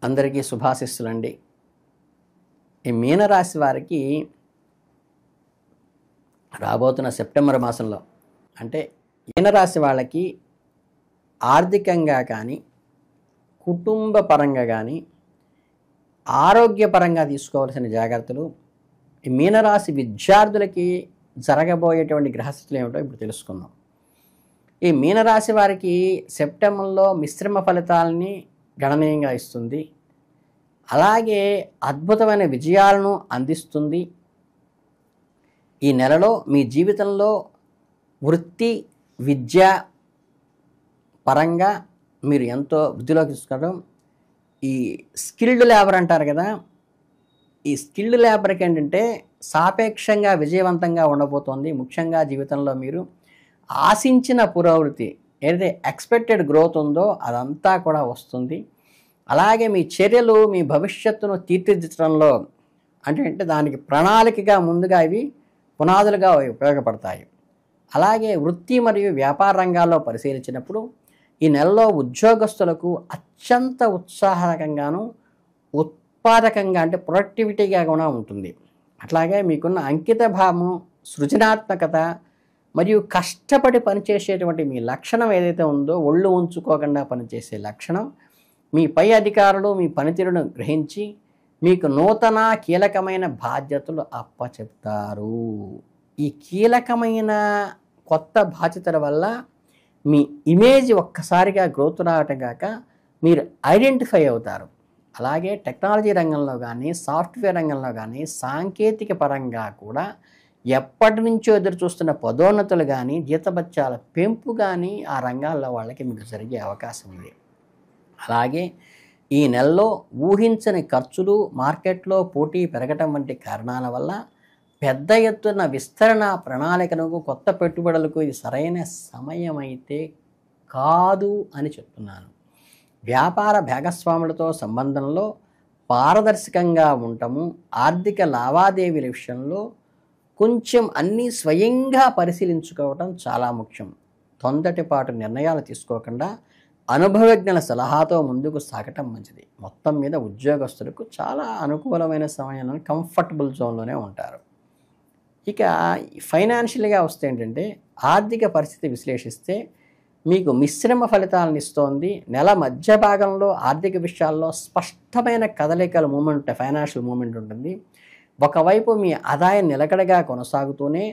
అందరికీ శుభాశిస్సులండి. ఈ మీనరాశి వారికి రాబోతున్న సెప్టెంబర్ మాసంలో అంటే మీనరాశి వాళ్ళకి ఆర్థికంగా కానీ, కుటుంబ పరంగా కానీ, ఆరోగ్యపరంగా తీసుకోవాల్సిన జాగ్రత్తలు, ఈ మీనరాశి విద్యార్థులకి జరగబోయేటువంటి గ్రహస్థితులు ఏమిటో ఇప్పుడు తెలుసుకుందాం. ఈ మీనరాశి వారికి సెప్టెంబర్లో మిశ్రమ ఫలితాలని గణనీయంగా ఇస్తుంది. అలాగే అద్భుతమైన విజయాలను అందిస్తుంది. ఈ నెలలో మీ జీవితంలో వృత్తి, విద్య పరంగా మీరు ఎంతో వృద్ధిలోకి తీసుకోవడం. ఈ స్కిల్డ్ లేబర్ అంటారు కదా, ఈ స్కిల్డ్ లేబర్కి ఏంటంటే సాపేక్షంగా విజయవంతంగా ఉండబోతోంది. ముఖ్యంగా జీవితంలో మీరు ఆశించిన పురోగతి ఏదైతే ఎక్స్పెక్టెడ్ గ్రోత్ ఉందో అదంతా కూడా వస్తుంది. అలాగే మీ చర్యలు మీ భవిష్యత్తును తీర్చిదిద్దడంలో అంటే దానికి ప్రణాళికగా ముందుగా ఇవి పునాదులుగా ఉపయోగపడతాయి. అలాగే వృత్తి మరియు వ్యాపార రంగాల్లో పరిశీలించినప్పుడు ఈ నెలలో ఉద్యోగస్తులకు అత్యంత ఉత్సాహకంగాను ఉత్పాదకంగా అంటే ప్రొడక్టివిటీగా కూడా ఉంటుంది. అట్లాగే మీకున్న అంకిత భావం, సృజనాత్మకత మరియు కష్టపడి పనిచేసేటువంటి మీ లక్షణం ఏదైతే ఉందో, ఒళ్ళు ఉంచుకోకుండా పనిచేసే లక్షణం, మీ పై అధికారులు మీ పనితీరును గ్రహించి మీకు నూతన కీలకమైన బాధ్యతలు అప్పచెప్తారు. ఈ కీలకమైన కొత్త బాధ్యతల వల్ల మీ ఇమేజ్ ఒక్కసారిగా గ్రోత్ రావటం కాక మీరు ఐడెంటిఫై అవుతారు. అలాగే టెక్నాలజీ రంగంలో కానీ, సాఫ్ట్వేర్ రంగంలో కానీ, సాంకేతిక పరంగా కూడా ఎప్పటి నుంచో ఎదురు చూస్తున్న పదోన్నతులు కానీ, జీతభత్యాల పెంపు కానీ ఆ రంగాల్లో వాళ్ళకి మీకు జరిగే అవకాశం ఉంది. అలాగే ఈ నెలలో ఊహించని ఖర్చులు, మార్కెట్లో పోటీ పెరగటం వంటి కారణాల వల్ల పెద్ద ఎత్తున విస్తరణ ప్రణాళికలకు, కొత్త పెట్టుబడులకు ఇది సరైన సమయం అయితే కాదు అని చెప్తున్నాను. వ్యాపార భాగస్వాములతో సంబంధంలో పారదర్శకంగా ఉండటము, ఆర్థిక లావాదేవీల విషయంలో కొంచెం అన్నీ స్వయంగా పరిశీలించుకోవటం చాలా ముఖ్యం. తొందరపాటు నిర్ణయాలు తీసుకోకుండా అనుభవజ్ఞుల సలహాతో ముందుకు సాగటం మంచిది. మొత్తం మీద ఉద్యోగస్తులకు చాలా అనుకూలమైన సమయంలో కంఫర్టబుల్ జోన్లోనే ఉంటారు. ఇక ఫైనాన్షియల్గా వస్తే ఏంటంటే ఆర్థిక పరిస్థితి విశ్లేషిస్తే మీకు మిశ్రమ ఫలితాలను ఇస్తోంది. నెల మధ్య భాగంలో ఆర్థిక విషయాల్లో స్పష్టమైన కదలికల మూమెంట్, ఫైనాన్షియల్ మూమెంట్ ఉంటుంది. ఒకవైపు మీ ఆదాయం నిలకడగా కొనసాగుతూనే,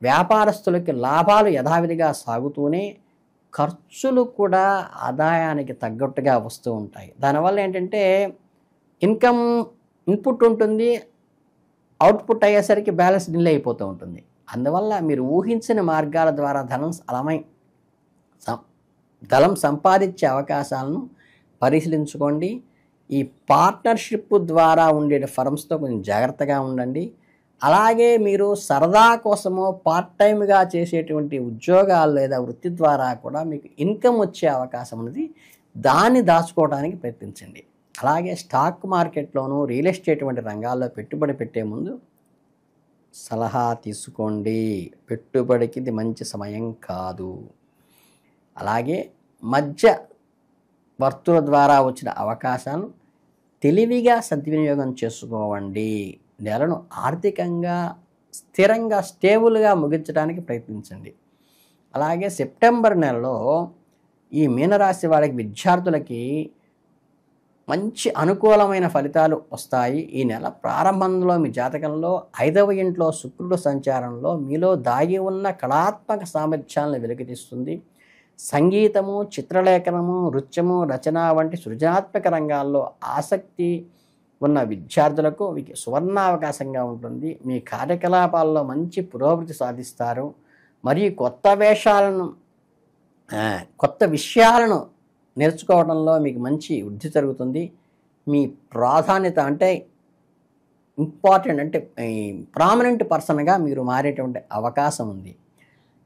వ్యాపారస్తులకి లాభాలు యథావిధిగా సాగుతూనే, ఖర్చులు కూడా ఆదాయానికి తగ్గట్టుగా వస్తూ ఉంటాయి. దానివల్ల ఏంటంటే ఇన్పుట్ ఉంటుంది, అవుట్పుట్ అయ్యేసరికి బ్యాలెన్స్ డిలే అయిపోతూ ఉంటుంది. అందువల్ల మీరు ఊహించిన మార్గాల ద్వారా ధనం సంపాదించే అవకాశాలను పరిశీలించుకోండి. ఈ పార్ట్నర్షిప్ ద్వారా ఉండే ఫర్మ్స్తో కొంచెం జాగ్రత్తగా ఉండండి. అలాగే మీరు సరదా కోసమో పార్ట్ టైమ్గా చేసేటువంటి ఉద్యోగాలు లేదా వృత్తి ద్వారా కూడా మీకు ఇన్కమ్ వచ్చే అవకాశం ఉన్నది. దాన్ని దాచుకోవడానికి ప్రయత్నించండి. అలాగే స్టాక్ మార్కెట్లోనూ, రియల్ ఎస్టేట్ వంటి రంగాల్లో పెట్టుబడి పెట్టే ముందు సలహా తీసుకోండి. పెట్టుబడికి ఇది మంచి సమయం కాదు. అలాగే మధ్య వర్తుల ద్వారా వచ్చిన అవకాశాలను తెలివిగా సద్వినియోగం చేసుకోవండి. నెలను ఆర్థికంగా స్థిరంగా, స్టేబుల్గా ముగించడానికి ప్రయత్నించండి. అలాగే సెప్టెంబర్ నెలలో ఈ మీనరాశి వాళ్ళకి విద్యార్థులకి మంచి అనుకూలమైన ఫలితాలు వస్తాయి. ఈ నెల ప్రారంభంలో మీ జాతకంలో 5వ ఇంట్లో శుక్రుడు సంచారంలో మీలో దాగి ఉన్న కళాత్మక సామర్థ్యాలను వెలికితీస్తుంది. సంగీతము, చిత్రలేఖనము, నృత్యము, రచన వంటి సృజనాత్మక రంగాల్లో ఆసక్తి ఉన్న విద్యార్థులకు సువర్ణావకాశంగా ఉంటుంది. మీ కార్యకలాపాల్లో మంచి పురోగతి సాధిస్తారు. మరియు కొత్త విషయాలను నేర్చుకోవడంలో మీకు మంచి వృద్ధి జరుగుతుంది. మీ ప్రాధాన్యత అంటే ఇంపార్టెంట్ అంటే ప్రామినెంట్ పర్సన్గా మీరు మారేటువంటి అవకాశం ఉంది.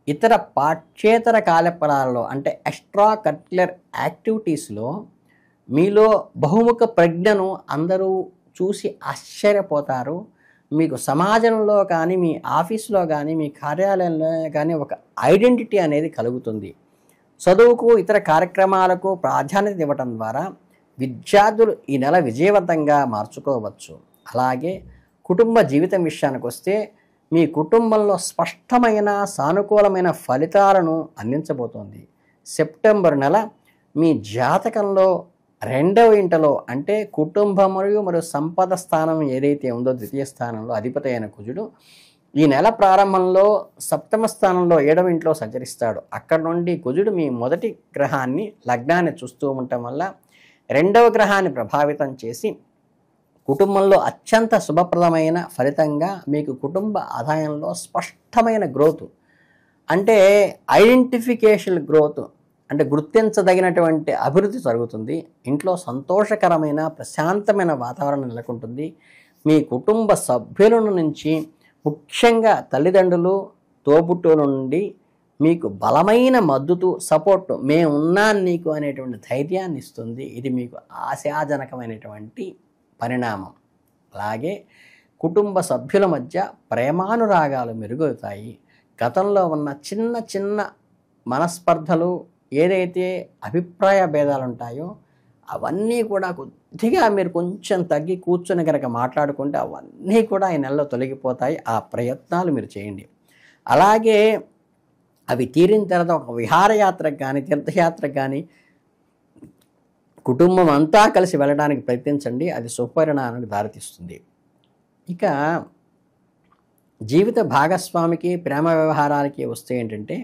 ఇతర పాఠ్యేతర కార్యకలాపాలలో అంటే ఎక్స్ట్రా కరిక్యులర్ యాక్టివిటీస్లో మీలో బహుముఖ ప్రజ్ఞను అందరూ చూసి ఆశ్చర్యపోతారు. మీకు సమాజంలో కానీ, మీ ఆఫీసులో కానీ, మీ కార్యాలయంలో కానీ ఒక ఐడెంటిటీ అనేది కలుగుతుంది. చదువుకు, ఇతర కార్యక్రమాలకు ప్రాధాన్యత ఇవ్వటం ద్వారా విద్యార్థులు ఈ నెల విజయవంతంగా మార్చుకోవచ్చు. అలాగే కుటుంబ జీవితం విషయానికి వస్తే మీ కుటుంబంలో స్పష్టమైన సానుకూలమైన ఫలితాలను అందించబోతోంది. సెప్టెంబర్ నెల మీ జాతకంలో 2వ ఇంటలో అంటే కుటుంబం మరియు సంపద స్థానం ఏదైతే ఉందో ద్వితీయ స్థానంలో అధిపతి అయిన కుజుడు ఈ నెల ప్రారంభంలో సప్తమ స్థానంలో 7వ ఇంట్లో సంచరిస్తాడు. అక్కడ నుండి కుజుడు మీ మొదటి గ్రహాన్ని లగ్నాన్ని చూస్తూ ఉండటం వల్ల 2వ గ్రహాన్ని ప్రభావితం చేసి కుటుంబంలో అత్యంత శుభప్రదమైన ఫలితంగా మీకు కుటుంబ ఆదాయంలో స్పష్టమైన గ్రోత్ అంటే ఐడెంటిఫికేషన్ గ్రోత్ అంటే గుర్తించదగినటువంటి అభివృద్ధి జరుగుతుంది. ఇంట్లో సంతోషకరమైన ప్రశాంతమైన వాతావరణం నెలకొంటుంది. మీ కుటుంబ సభ్యుల నుంచి ముఖ్యంగా తల్లిదండ్రులు తోబుట్టువుల నుండి మీకు బలమైన మద్దతు సపోర్ట్ మేము ఉన్నాను నీకు అనేటువంటి ధైర్యాన్ని ఇస్తుంది. ఇది మీకు ఆశాజనకమైనటువంటి పరిణామం. అలాగే కుటుంబ సభ్యుల మధ్య ప్రేమానురాగాలు మెరుగవుతాయి. గతంలో ఉన్న చిన్న చిన్న మనస్పర్ధలు ఏదైతే అభిప్రాయ భేదాలు ఉంటాయో అవన్నీ కూడా కొద్దిగా మీరు కొంచెం తగ్గి కూర్చొని కనుక మాట్లాడుకుంటే అవన్నీ కూడా ఈ నెలలో తొలగిపోతాయి. ఆ ప్రయత్నాలు మీరు చేయండి. అలాగే అవి తీరిన తర్వాత ఒక విహారయాత్రకు కానీ తీర్థయాత్రకు కానీ కుటుంబం అంతా కలిసి వెళ్ళడానికి ప్రయత్నించండి. అది సుపరిణామానికి దారితీస్తుంది. ఇక జీవిత భాగస్వామికి ప్రేమ వ్యవహారాలకి వస్తే ఏంటంటే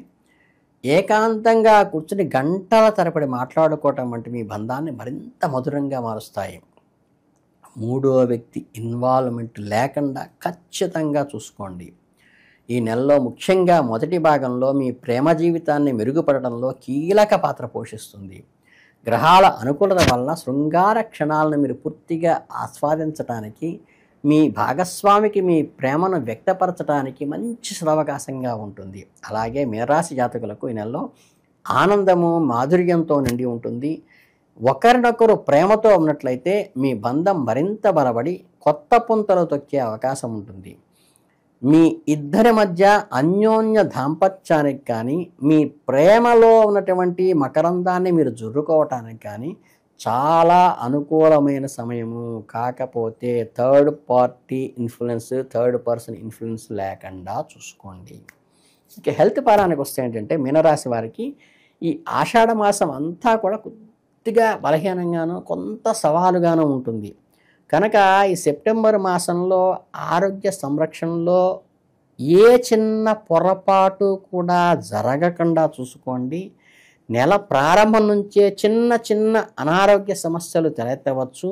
ఏకాంతంగా కూర్చుని గంటల తరబడి మాట్లాడుకోవటం వంటి మీ బంధాన్ని మరింత మధురంగా మారుస్తాయి. 3వ వ్యక్తి ఇన్వాల్వ్మెంట్ లేకుండా ఖచ్చితంగా చూసుకోండి. ఈ నెలలో ముఖ్యంగా మొదటి భాగంలో మీ ప్రేమ జీవితాన్ని మెరుగుపడటంలో కీలక పాత్ర పోషిస్తుంది. గ్రహాల అనుకూలత వలన శృంగార క్షణాలను మీరు పూర్తిగా ఆస్వాదించడానికి మీ భాగస్వామికి మీ ప్రేమను వ్యక్తపరచడానికి మంచి సదవకాశంగా ఉంటుంది. అలాగే మీనరాశి జాతకులకు ఈ నెలలో ఆనందము మాధుర్యంతో నిండి ఉంటుంది. ఒకరినొకరు ప్రేమతో ఉన్నట్లయితే మీ బంధం మరింత బలపడి కొత్త పుంతలు తొక్కే అవకాశం ఉంటుంది. మీ ఇద్దరి మధ్య అన్యోన్య దాంపత్యానికి కానీ మీ ప్రేమలో ఉన్నటువంటి మకరందాన్ని మీరు జుర్రుకోవటానికి కానీ చాలా అనుకూలమైన సమయము. కాకపోతే థర్డ్ పర్సన్ ఇన్ఫ్లుయెన్స్ లేకుండా చూసుకోండి. ఇక హెల్త్ పరానికి వస్తే ఏంటంటే మీనరాశి వారికి ఈ ఆషాఢ మాసం అంతా కూడా కొద్దిగా బలహీనంగాను కొంత సవాలుగాను ఉంటుంది. కనుక ఈ సెప్టెంబర్ మాసంలో ఆరోగ్య సంరక్షణలో ఏ చిన్న పొరపాటు కూడా జరగకుండా చూసుకోండి. నెల ప్రారంభం నుంచే చిన్న చిన్న అనారోగ్య సమస్యలు తలెత్తవచ్చు.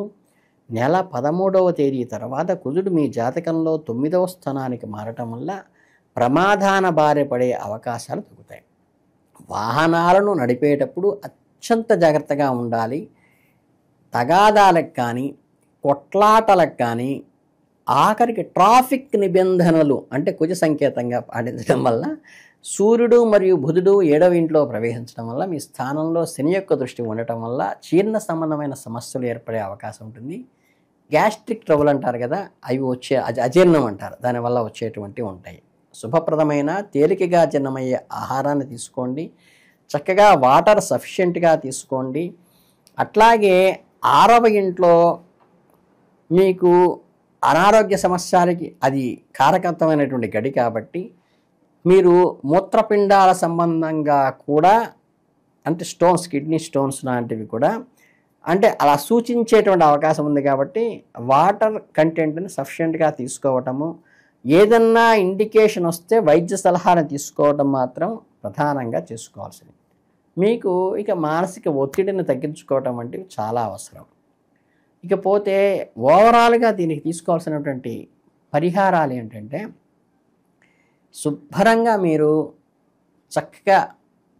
నెల 13వ తేదీ తర్వాత కుజుడు మీ జాతకంలో 9వ స్థానానికి మారటం వల్ల ప్రమాదాన బారి పడే అవకాశాలు తగ్గుతాయి. వాహనాలను నడిపేటప్పుడు అత్యంత జాగ్రత్తగా ఉండాలి. తగాదాలకు కానీ కొట్లాటలకు కానీ ఆఖరికి ట్రాఫిక్ నిబంధనలు అంటే కుజ సంకేతంగా పాటించడం వల్ల సూర్యుడు మరియు బుధుడు 7వ ఇంట్లో ప్రవేశించడం వల్ల మీ స్థానంలో శని యొక్క దృష్టి ఉండటం వల్ల జీర్ణ సంబంధమైన సమస్యలు ఏర్పడే అవకాశం ఉంటుంది. గ్యాస్ట్రిక్ ట్రబుల్ అంటారు కదా, అవి వచ్చే అజీర్ణం అంటారు, దానివల్ల వచ్చేటువంటివి ఉంటాయి. శుభప్రదమైన తేలికగా జీర్ణమయ్యే ఆహారాన్ని తీసుకోండి. చక్కగా వాటర్ సఫిషియెంట్గా తీసుకోండి. అట్లాగే 6వ ఇంట్లో మీకు అనారోగ్య సమస్యలకి అది కారకత్వమైనటువంటి గడి కాబట్టి మీరు మూత్రపిండాల సంబంధంగా కూడా అంటే స్టోన్స్, కిడ్నీ స్టోన్స్ లాంటివి కూడా అంటే అలా సూచించేటువంటి అవకాశం ఉంది. కాబట్టి వాటర్ కంటెంట్ని సఫిషియెంట్గా తీసుకోవటము, ఏదన్నా ఇండికేషన్ వస్తే వైద్య సలహాను తీసుకోవటం మాత్రం ప్రధానంగా చేసుకోవాల్సింది. మీకు ఇక మానసిక ఒత్తిడిని తగ్గించుకోవటం వంటివి చాలా అవసరం. ఇకపోతే ఓవరాల్గా దీనికి తీసుకోవాల్సినటువంటి పరిహారాలు ఏంటంటే శుభ్రంగా మీరు చక్కగా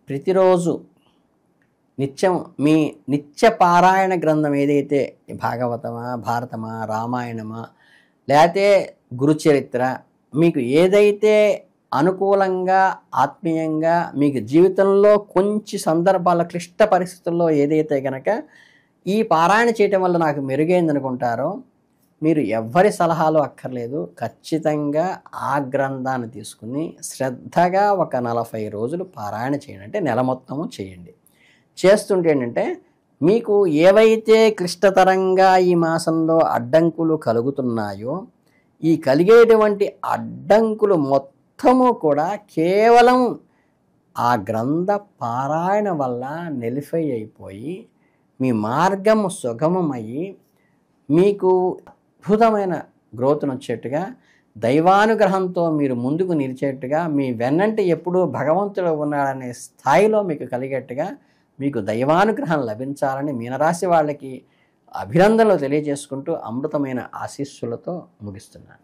ప్రతిరోజు నిత్యం మీ నిత్య పారాయణ గ్రంథం ఏదైతే భాగవతమా, భారతమా, రామాయణమా, లేకపోతే గురుచరిత్ర మీకు ఏదైతే అనుకూలంగా ఆత్మీయంగా మీకు జీవితంలో కొంచెం సందర్భాల క్లిష్ట పరిస్థితుల్లో ఏదైతే కనుక ఈ పారాయణ చేయటం వల్ల నాకు మెరుగైందనుకుంటారో మీరు ఎవ్వరి సలహాలు అక్కర్లేదు. ఖచ్చితంగా ఆ గ్రంథాన్ని తీసుకుని శ్రద్ధగా ఒక 40 రోజులు పారాయణ చేయండి. అంటే నెల మొత్తము చేయండి. చేస్తుంటే ఏంటంటే మీకు ఏవైతే క్లిష్టతరంగా ఈ మాసంలో అడ్డంకులు కలుగుతున్నాయో ఈ కలిగేటువంటి అడ్డంకులు మొత్తము కూడా కేవలం ఆ గ్రంథ పారాయణ వల్ల నిలిఫై అయిపోయి మీ మార్గం సుగమమయ్యి మీకు అద్భుతమైన గ్రోత్ను వచ్చేట్టుగా దైవానుగ్రహంతో మీరు ముందుకు నిలిచేట్టుగా మీ వెన్నంటి ఎప్పుడూ భగవంతుడు ఉన్నాడనే స్థాయిలో మీకు కలిగేట్టుగా మీకు దైవానుగ్రహం లభించాలని మీనరాశి వాళ్ళకి అభినందనలు తెలియజేసుకుంటూ అమృతమైన ఆశీస్సులతో ముగిస్తున్నాను.